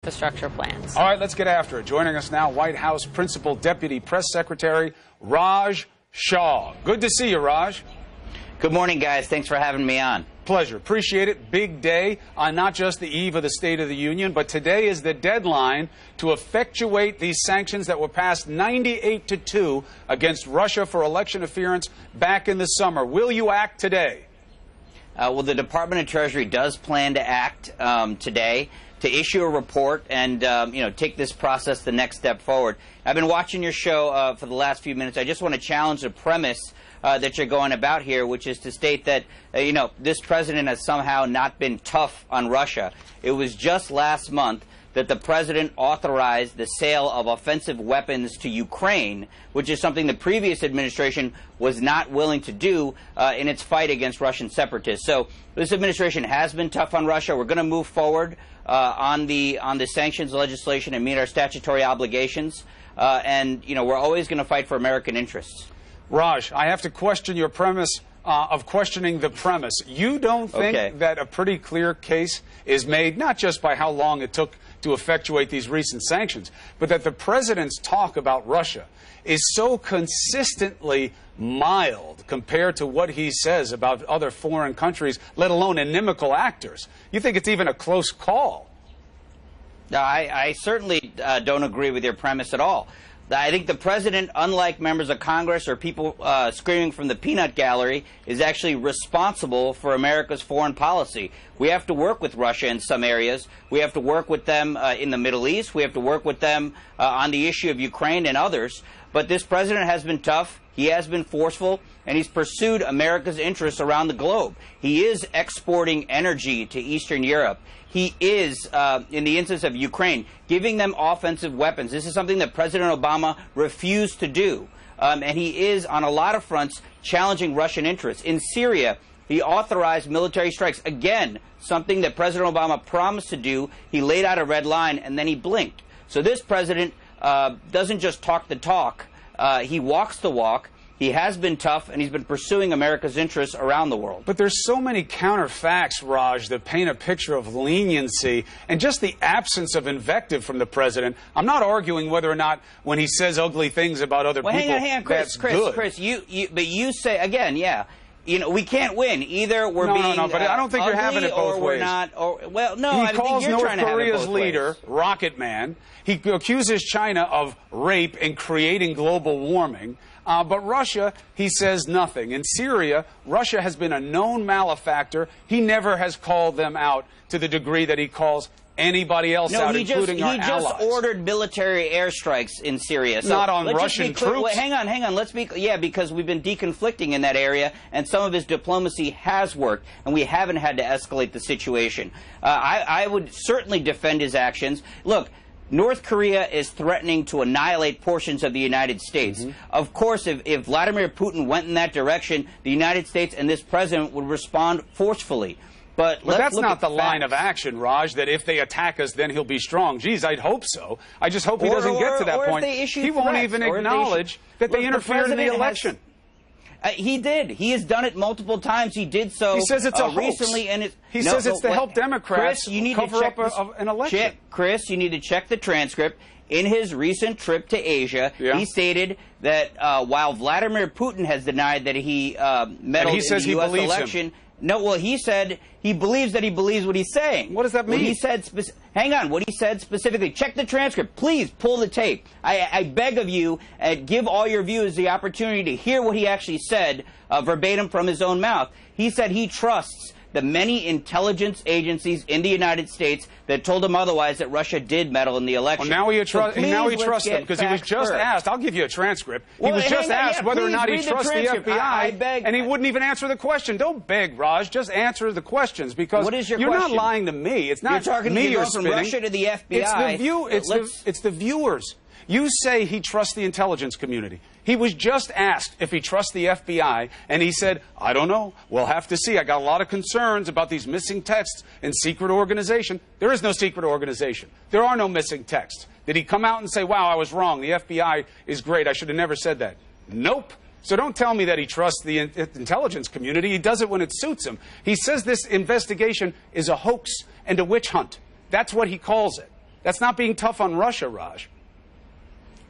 infrastructure plans. All right, let's get after it. Joining us now, White House Principal Deputy Press Secretary Raj Shah. Good to see you, Raj. Good morning, guys. Thanks for having me on. Pleasure. Appreciate it. Big day on not just the eve of the State of the Union, but today is the deadline to effectuate these sanctions that were passed 98-2 against Russia for election interference back in the summer. Will you act today? Well, the Department of Treasury does plan to act today to issue a report and, take this process the next step forward. I've been watching your show for the last few minutes. I just want to challenge the premise that you're going about here, which is to state that, this president has somehow not been tough on Russia. It was just last month that the president authorized the sale of offensive weapons to Ukraine, which is something the previous administration was not willing to do in its fight against Russian separatists. So this administration has been tough on Russia. We're going to move forward on the sanctions legislation and meet our statutory obligations. We're always going to fight for American interests. Raj, I have to question your premise of questioning the premise. You don't think that a pretty clear case is made, not just by how long it took to effectuate these recent sanctions, but that the president's talk about Russia is so consistently mild compared to what he says about other foreign countries, let alone inimical actors? You think it's even a close call? No, I certainly don't agree with your premise at all. I think the president, unlike members of Congress or people screaming from the peanut gallery, is actually responsible for America's foreign policy. We have to work with Russia in some areas. We have to work with them in the Middle East. We have to work with them on the issue of Ukraine and others. But this president has been tough. He has been forceful, and he's pursued America's interests around the globe. He is exporting energy to Eastern Europe. He is, in the instance of Ukraine, giving them offensive weapons. This is something that President Obama refused to do. And he is, on a lot of fronts, challenging Russian interests. In Syria, he authorized military strikes. Again, something that President Obama promised to do. He laid out a red line, and then he blinked. So this president doesn't just talk the talk. He walks the walk. He has been tough, and he's been pursuing America's interests around the world. But there's so many counterfacts, Raj, that paint a picture of leniency and just the absence of invective from the president. I'm not arguing whether or not when he says ugly things about other people, hang on, Chris, that's good. Chris, but you say, again, yeah, we can't win. Either we're being No, but I don't think you're having it both ways. I calls think you're North Korea's leader Rocket Man. He accuses China of rape and creating global warming. But Russia, he says nothing. In Syria, Russia has been a known malefactor. He never has called them out to the degree that he calls anybody else out, including our allies. He just ordered military airstrikes in Syria. So not on Russian troops. Well, hang on. Because we've been deconflicting in that area, and some of his diplomacy has worked, and we haven't had to escalate the situation. I would certainly defend his actions. Look, North Korea is threatening to annihilate portions of the United States. Of course, if Vladimir Putin went in that direction, the United States and this president would respond forcefully. But that's not the line of action, Raj, that if they attack us, then he'll be strong. Geez, I'd hope so. I just hope he doesn't get to that point. He won't even acknowledge that they interfered in the election. He did. He has done it multiple times. He did so. He says it's a recently, hoax. He says it's to help Democrats cover up an election. Chris, you need to check the transcript. In his recent trip to Asia, he stated that while Vladimir Putin has denied that he meddled in the U.S. election. He said he believes that he believes what he's saying. What does that mean? What he said what he said specifically. Check the transcript. Please pull the tape. I beg of you, give all your viewers the opportunity to hear what he actually said verbatim from his own mouth. He said he trusts the many intelligence agencies in the United States that told him otherwise, that Russia did meddle in the election. Well, now he trusts them, because he was just asked. I'll give you a transcript. He was just asked whether or not he trusts the FBI, and he wouldn't even answer the question. Don't beg, Raj. Just answer the questions, because you're not lying to me. It's not me you're spinning. From Russia to the FBI. It's the viewers. You say he trusts the intelligence community. He was just asked if he trusts the FBI, and he said, I don't know. We'll have to see. I got a lot of concerns about these missing texts in secret organization. There is no secret organization. There are no missing texts. Did he come out and say, wow, I was wrong. The FBI is great. I should have never said that. Nope. So don't tell me that he trusts the intelligence community. He does it when it suits him. He says this investigation is a hoax and a witch hunt. That's what he calls it. That's not being tough on Russia, Raj.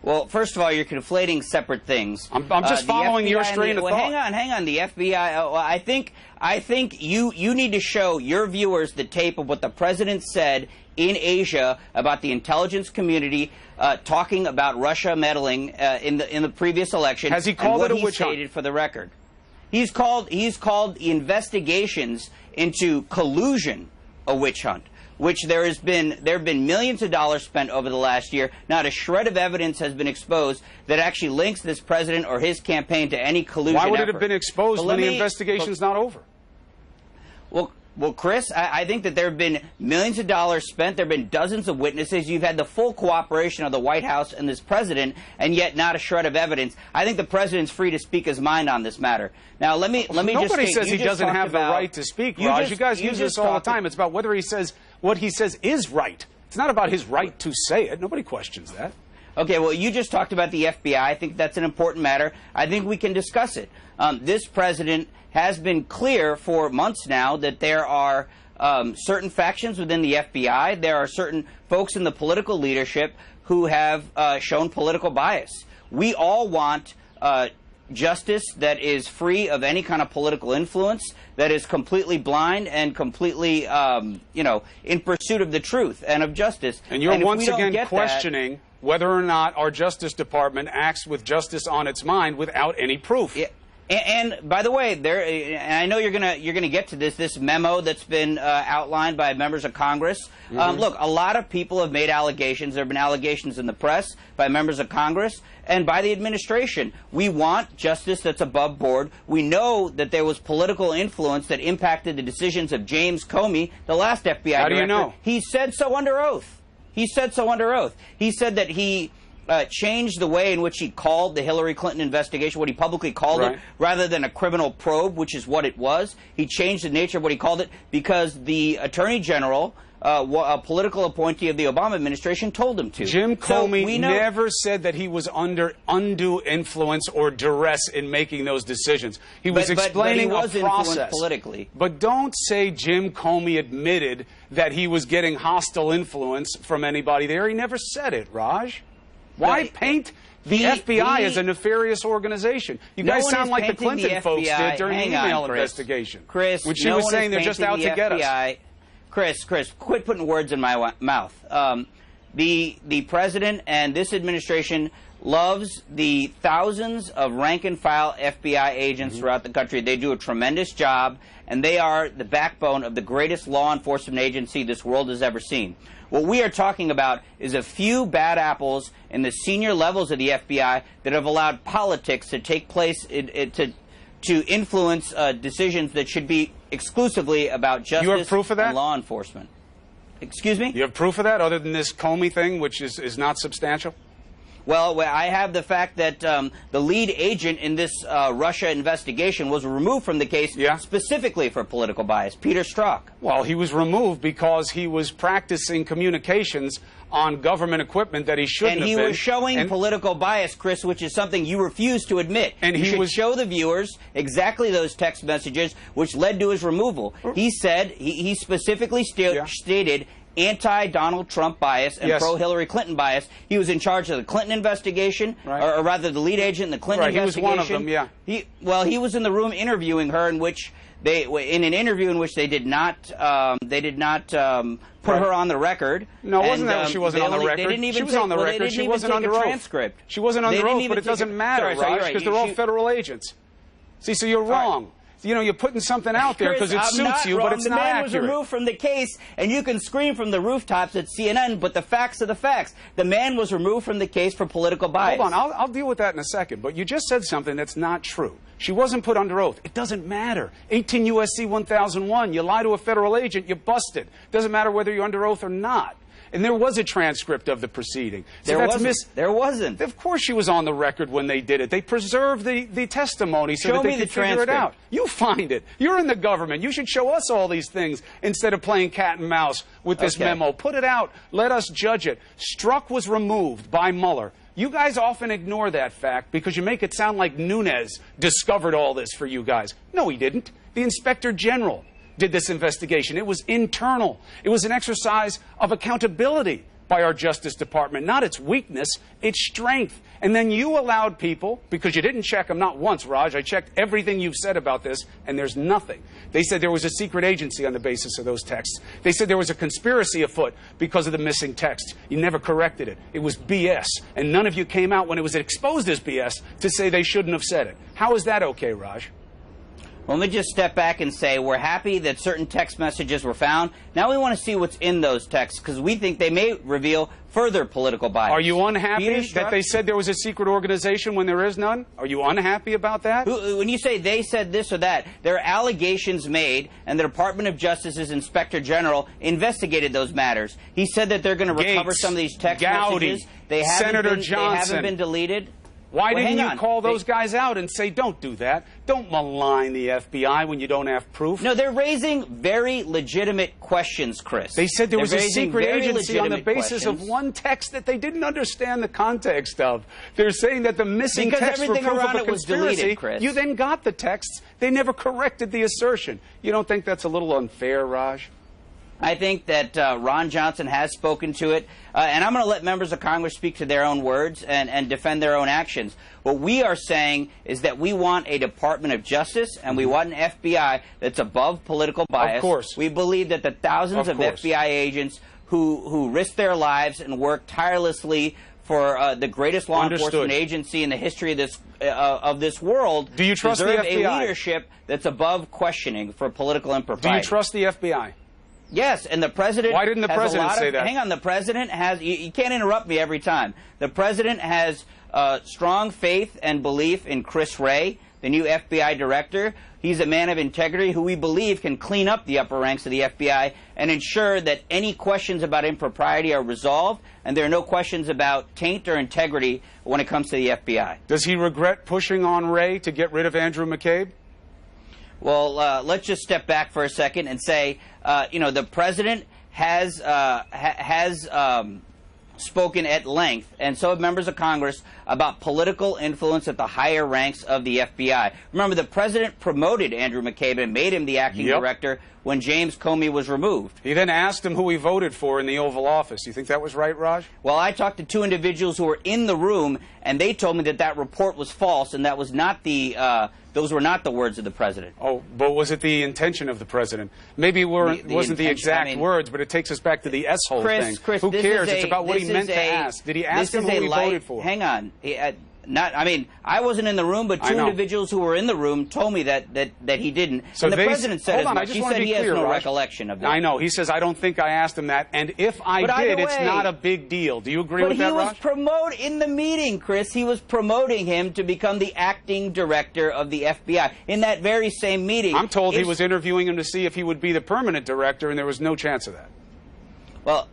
Well, first of all, you're conflating separate things. I'm just following your train of thought. Hang on. The FBI. I think you need to show your viewers the tape of what the president said in Asia about the intelligence community talking about Russia meddling in the previous election. Has he called it a witch hunt? Stated for the record. He's called investigations into collusion a witch hunt, which there have been millions of dollars spent over the last year. Not a shred of evidence has been exposed that actually links this president or his campaign to any collusion. Why would effort. It have been exposed when the investigation's not over? Well, Chris, I think that there have been millions of dollars spent. There have been dozens of witnesses. You've had the full cooperation of the White House and this president, and yet not a shred of evidence. I think the president's free to speak his mind on this matter. Now, let me Nobody just Nobody says he doesn't have the right to speak, Raj. You guys use this all the time. It's about whether he says what he says is right. It's not about his right to say it. Nobody questions that. Okay, well, you just talked about the FBI. I think that's an important matter. I think we can discuss it. This president has been clear for months now that there are certain factions within the FBI. There are certain folks in the political leadership who have shown political bias. We all want justice that is free of any kind of political influence, that is completely blind and completely, in pursuit of the truth and of justice. And you're once again questioning whether or not our Justice Department acts with justice on its mind without any proof. Yeah. And by the way, and I know you're gonna get to this memo that's been outlined by members of Congress. Look, a lot of people have made allegations. There have been allegations in the press by members of Congress and by the administration. We want justice that's above board. We know that there was political influence that impacted the decisions of James Comey, the last FBI director. How do you know? He said so under oath. He said so under oath. He said that he changed the way in which he called the Hillary Clinton investigation, what he publicly called it, rather than a criminal probe, which is what it was. He changed the nature of what he called it because the Attorney General, a political appointee of the Obama administration, told him to. Jim Comey never said that he was under undue influence or duress in making those decisions. He was explaining but he was a process. Influenced politically. But don't say Jim Comey admitted that he was getting hostile influence from anybody there. He never said it, Raj. Why paint the FBI as a nefarious organization? You guys sound like the Clinton folks did during the email investigation. Chris, when she was saying they're just out to get us. Chris, quit putting words in my mouth. The president and this administration loves the thousands of rank-and-file FBI agents throughout the country. They do a tremendous job, and they are the backbone of the greatest law enforcement agency this world has ever seen. What we are talking about is a few bad apples in the senior levels of the FBI that have allowed politics to take place to influence decisions that should be exclusively about justice you have proof of that? And law enforcement. Excuse me? You have proof of that other than this Comey thing, which is not substantial? Well, I have the fact that the lead agent in this Russia investigation was removed from the case specifically for political bias, Peter Strzok. Well, he was removed because he was practicing communications on government equipment that he shouldn't have been. And he was showing political bias, Chris, which is something you refuse to admit. And you should show the viewers exactly those text messages which led to his removal. He said, he specifically stated anti-Donald Trump bias and pro-Hillary Clinton bias. He was in charge of the Clinton investigation, or rather the lead agent in the Clinton investigation. He was one of them, he was in the room interviewing her, in an interview in which they did not put her on the record. No, it wasn't that she wasn't on the record. She was on the record. She wasn't under oath. Transcript. She wasn't under oath, but it doesn't matter, Raj, because they're all federal agents. See, so you're wrong. You know, you're putting something out there because it suits you, but it's not accurate. The man was removed from the case, and you can scream from the rooftops at CNN, but the facts are the facts. The man was removed from the case for political bias. Hold on, I'll deal with that in a second, but you just said something that's not true. She wasn't put under oath. It doesn't matter. 18 U.S.C. 1001, you lie to a federal agent, you're busted. Doesn't matter whether you're under oath or not. And there was a transcript of the proceeding. So there wasn't. Of course she was on the record when they did it. They preserved the testimony so that they could figure it out. You find it. You're in the government. You should show us all these things instead of playing cat and mouse with this memo. Put it out. Let us judge it. Strzok was removed by Mueller. You guys often ignore that fact because you make it sound like Nunes discovered all this for you guys. No, he didn't. The Inspector General did this investigation. It was internal. It was an exercise of accountability by our Justice Department, not its weakness, its strength. And then you allowed people, because you didn't check them, not once, Raj, I checked everything you've said about this, and there's nothing. They said there was a secret agency on the basis of those texts. They said there was a conspiracy afoot because of the missing text. You never corrected it. It was BS. And none of you came out when it was exposed as BS to say they shouldn't have said it. How is that okay, Raj? Let me just step back and say we're happy that certain text messages were found. Now we want to see what's in those texts because we think they may reveal further political bias. Are you unhappy that they said there was a secret organization when there is none? Are you unhappy about that? When you say they said this or that, there are allegations made, and the Department of Justice's Inspector General investigated those matters. He said that they're going to recover some of these text messages. Senator Johnson. They haven't been deleted. Why didn't you call those guys out and say, don't do that? Don't malign the FBI when you don't have proof. No, they're raising very legitimate questions, Chris. They said there was a secret agency on the basis of one text that they didn't understand the context of. They're saying that the missing text were proof of a conspiracy. Deleted, Chris. You then got the texts. They never corrected the assertion. You don't think that's a little unfair, Raj? I think that Ron Johnson has spoken to it, and I'm going to let members of Congress speak to their own words and defend their own actions. What we are saying is that we want a Department of Justice, and we want an FBI that's above political bias. Of course. We believe that the thousands of FBI agents who risk their lives and work tirelessly for the greatest law enforcement agency in the history of this world Do you trust deserve the FBI? a leadership that's above questioning for political impropriety. Do you trust the FBI? Yes, and the president. Why didn't the president say that? Hang on, the president has. You can't interrupt me every time. The president has strong faith and belief in Chris Wray, the new FBI director. He's a man of integrity who we believe can clean up the upper ranks of the FBI and ensure that any questions about impropriety are resolved and there are no questions about taint or integrity when it comes to the FBI. Does he regret pushing on Wray to get rid of Andrew McCabe? Well, let's just step back for a second and say, the president has spoken at length, and so have members of Congress, about political influence at the higher ranks of the FBI. Remember, the president promoted Andrew McCabe and made him the acting director when James Comey was removed. He then asked him who he voted for in the Oval Office. You think that was right, Raj? Well, I talked to two individuals who were in the room, and they told me that that report was false, and that was not the those were not the words of the president. Oh, but was it the intention of the president? Maybe it wasn't the exact words, but it takes us back to the S-hole thing. Chris, who cares? It's about what he meant to ask. Did he ask him who he voted for? Hang on. I wasn't in the room, but two individuals who were in the room told me that he didn't. So and the president said as much. He said he has no recollection of that. I know. He says, I don't think I asked him that, and if I did, it's not a big deal. Do you agree with that, Raj? But he was in the meeting, Chris. He was promoting him to become the acting director of the FBI in that very same meeting. I'm told he was interviewing him to see if he would be the permanent director, and there was no chance of that. Well,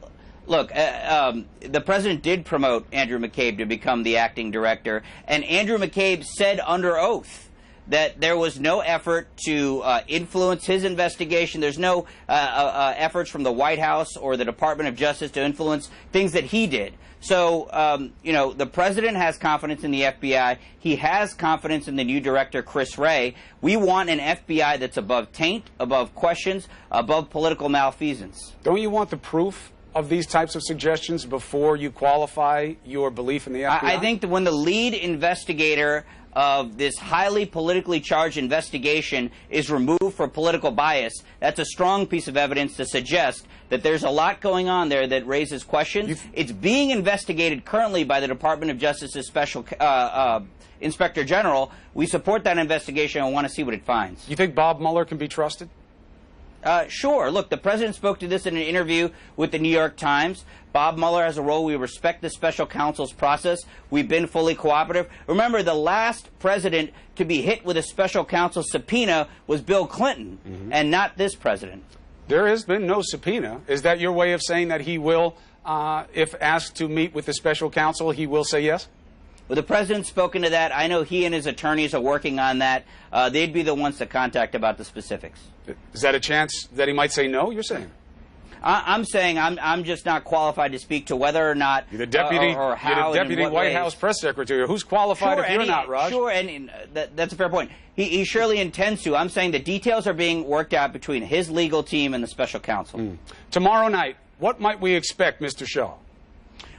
look, the president did promote Andrew McCabe to become the acting director, and Andrew McCabe said under oath that there was no effort to influence his investigation. There's no efforts from the White House or the Department of Justice to influence things that he did. So, the president has confidence in the FBI. He has confidence in the new director, Chris Wray. We want an FBI that's above taint, above questions, above political malfeasance. Don't you want the proof of these types of suggestions before you qualify your belief in the FBI? I think that when the lead investigator of this highly politically charged investigation is removed for political bias, that's a strong piece of evidence to suggest that there's a lot going on there that raises questions. It's being investigated currently by the Department of Justice's Special Inspector General. We support that investigation and want to see what it finds. You think Bob Mueller can be trusted? Sure. Look, the president spoke to this in an interview with the New York Times. Bob Mueller has a role. We respect the special counsel's process. We've been fully cooperative. Remember, the last president to be hit with a special counsel subpoena was Bill Clinton, and not this president. There has been no subpoena. Is that your way of saying that he will, if asked to meet with the special counsel, he will say yes? Well, the president's spoken to that. I know he and his attorneys are working on that. They'd be the ones to contact about the specifics. Is that a chance that he might say no, you're saying? I'm saying I'm just not qualified to speak to whether or not you're the deputy, or how you're the deputy White House press secretary. Who's qualified if you're not, Raj? Sure, and that's a fair point. He surely intends to. I'm saying the details are being worked out between his legal team and the special counsel. Tomorrow night, what might we expect, Mr. Shah?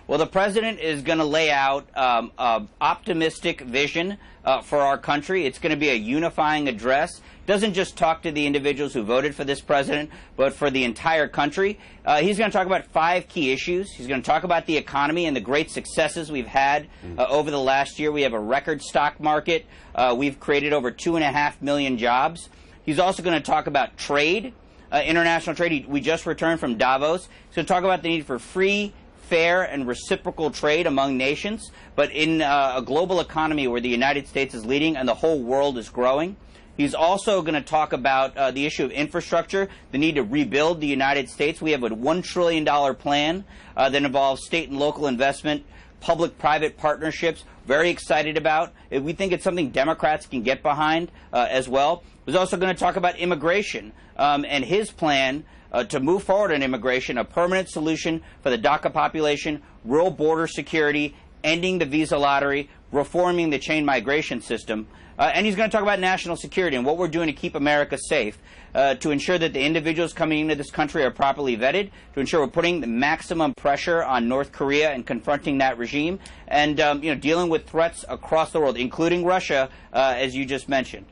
Well, the president is going to lay out an optimistic vision for our country. It's going to be a unifying address. Doesn't just talk to the individuals who voted for this president, but for the entire country. He's going to talk about 5 key issues. He's going to talk about the economy and the great successes we've had over the last year. We have a record stock market. We've created over 2.5 million jobs. He's also going to talk about trade, international trade. We just returned from Davos. He's going to talk about the need for free, fair, and reciprocal trade among nations, but in a global economy where the United States is leading and the whole world is growing. He's also going to talk about the issue of infrastructure, the need to rebuild the United States. We have a $1 trillion plan that involves state and local investment, public-private partnerships. Very excited about. We think it's something Democrats can get behind as well. He's also going to talk about immigration and his plan to move forward on immigration, a permanent solution for the DACA population, rural border security, ending the visa lottery, reforming the chain migration system. And he's going to talk about national security and what we're doing to keep America safe, to ensure that the individuals coming into this country are properly vetted, to ensure we're putting the maximum pressure on North Korea and confronting that regime, and dealing with threats across the world, including Russia, as you just mentioned.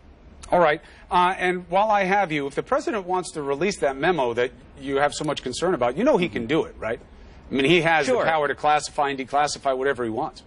All right. And while I have you, if the president wants to release that memo that you have so much concern about, you know he can do it, right? I mean, he has the power to classify and declassify whatever he wants.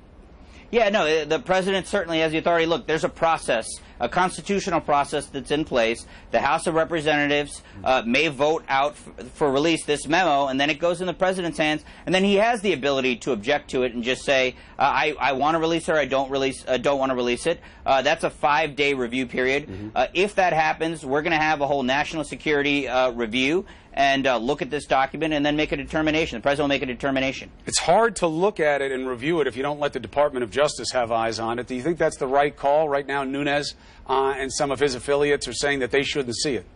Yeah, no, the president certainly has the authority. Look, there's a process, a constitutional process that's in place. The House of Representatives may vote out for release this memo, and then it goes in the president's hands, and then he has the ability to object to it and just say, I want to release it or I don't want to release it. That's a 5-day review period. If that happens, we're going to have a whole national security review and look at this document and then make a determination. The president will make a determination. It's hard to look at it and review it if you don't let the Department of Justice have eyes on it. Do you think that's the right call? Right now, Nunes and some of his affiliates are saying that they shouldn't see it.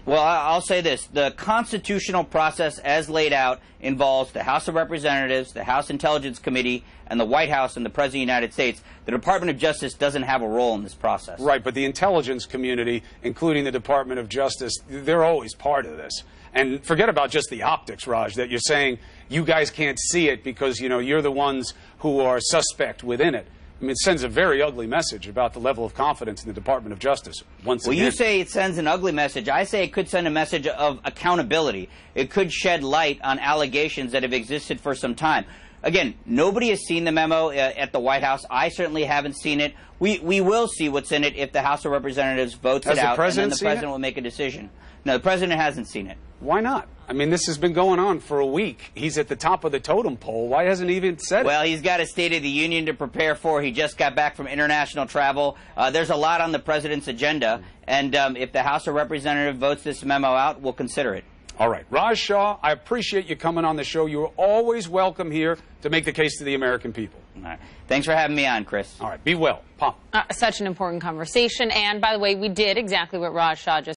Well, I'll say this. The constitutional process as laid out involves the House of Representatives, the House Intelligence Committee, and the White House and the President of the United States. The Department of Justice doesn't have a role in this process. Right, but the intelligence community, including the Department of Justice, they're always part of this. And forget about just the optics, Raj, that you're saying you guys can't see it because, you're the ones who are suspect within it. I mean, it sends a very ugly message about the level of confidence in the Department of Justice. Once again. Well, you say it sends an ugly message. I say it could send a message of accountability. It could shed light on allegations that have existed for some time. Again, nobody has seen the memo at the White House. I certainly haven't seen it. We will see what's in it if the House of Representatives votes it out, and then the president will make a decision. No, the president hasn't seen it. Why not? I mean, this has been going on for a week. He's at the top of the totem pole. Why hasn't he even said it? Well, he's got a State of the Union to prepare for. He just got back from international travel. There's a lot on the president's agenda, and if the House of Representatives votes this memo out, we'll consider it. All right. Raj Shah, I appreciate you coming on the show. You're always welcome here to make the case to the American people. All right. Thanks for having me on, Chris. All right. Be well. Pom. Such an important conversation. And by the way, we did exactly what Raj Shah just